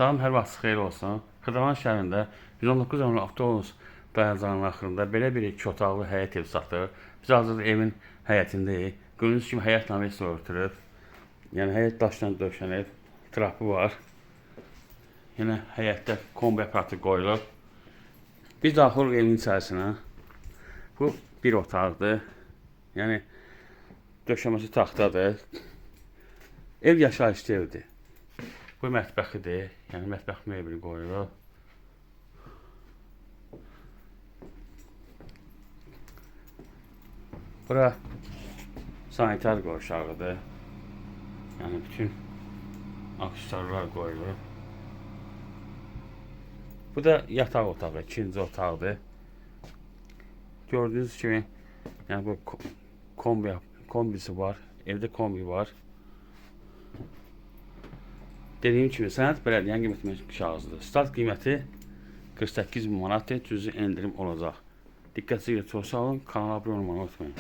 Salam, hər vaxt xeyir olsun. Xırdalan şəhərində 119 nömrəli avtobus dayanacağının axırında belə bir 2 otaqlı həyət ev satılır. Biz hazırda evin həyətindəyik. Gördüyünüz kimi həyət naməsi örtülüb. Yəni həyət daşdan döşənib, trapı var. Yenə həyətdə kombi aparatı qoyulub. Biz daxil evin içərisinə. Bu bir otaqdır. Yəni döşəməsi taxtadır. Ev yaşayışlı evdir. Bu mətbəxidir. Yəni mətbəx mebeli qoyulub. Bura sanitar qovşağıdır. Yəni bütün aksesuarlar qoyulub. Bu da yataq otağı, ikinci otaqdır. Gördüğünüz kimi yəni bu kombisi var. Evdə kombi var. Dediyim kimi sənəd bələdiyyənin qiymətinin kağızıdır. Start qiyməti 48.000 manatdır. Cüzi endirim olacaq. Diqqətinizə görə çox sağ olun. Kanala abunə olmayı unutmayın.